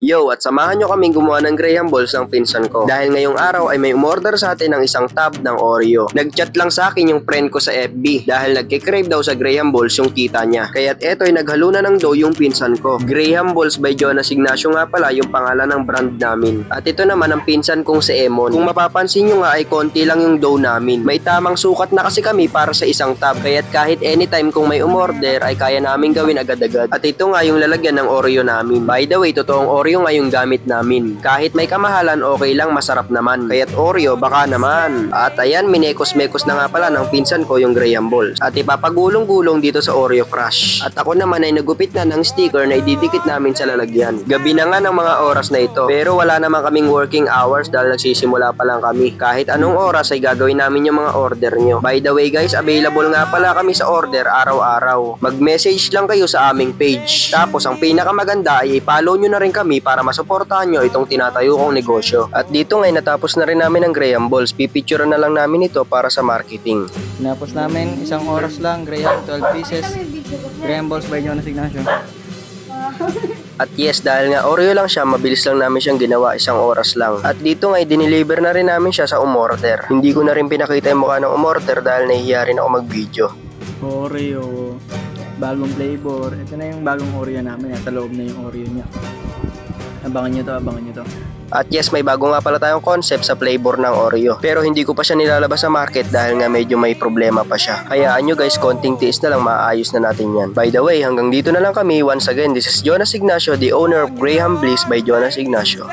Yo, at samahan nyo kaming gumawa ng Graham Balls ng pinsan ko. Dahil ngayong araw ay may umorder sa atin ng isang tub ng Oreo. Nag-chat lang sa akin yung friend ko sa FB dahil nagkikrave daw sa Graham Balls yung tita niya. Kaya't eto ay naghalo na ng dough yung pinsan ko. Graham Balls by Jonas Ignacio nga pala yung pangalan ng brand namin. At ito naman ang pinsan kong si Emon. Kung mapapansin nyo nga ay konti lang yung dough namin. May tamang sukat na kasi kami para sa isang tub. Kaya't kahit anytime kung may umorder ay kaya namin gawin agad-agad. At ito nga yung lalagyan ng Oreo namin. By the way, totoong Oreo nga yung gamit namin. Kahit may kamahalan, okay lang, masarap naman. Kaya't Oreo, baka naman. At ayan, minekos-mekos na nga pala ng pinsan ko yung Graham Balls. At ipapagulong-gulong dito sa Oreo Crush. At ako naman ay nagupit na ng sticker na ididikit namin sa lalagyan. Gabi na nga ng mga oras na ito. Pero wala naman kaming working hours dahil nagsisimula pa lang kami. Kahit anong oras ay gagawin namin yung mga order nyo. By the way guys, available nga pala kami sa order araw-araw. Mag-message lang kayo sa aming page. Tapos ang pinakamaganda ay i-follow nyo na rin kami para masuportahan nyo itong tinatayo kong negosyo. At dito ngay natapos na rin namin ang Graham Balls. Pipicture na lang namin ito para sa marketing. Tinapos namin, isang oras lang, Graham, 12 pieces. Graham Balls by Jonas Ignacio. At yes, dahil nga Oreo lang siya, mabilis lang namin siyang ginawa, isang oras lang. At dito ngay dineliver na rin namin siya sa umorder. Hindi ko na rin pinakita yung mukha ng umorder dahil nahihiya rin ako mag-video. Oreo, bagong flavor. Ito na yung bagong Oreo namin. Sa loob na yung Oreo niya. Abangan nyo to, abangan nyo to. At yes, may bago nga pala tayong concept sa flavor ng Oreo. Pero hindi ko pa siya nilalabas sa market dahil nga medyo may problema pa siya. Hayaan nyo guys, konting tiis na lang, maayos na natin yan. By the way, hanggang dito na lang kami. Once again, this is Jonas Ignacio, the owner of Graham Bliss by Jonas Ignacio.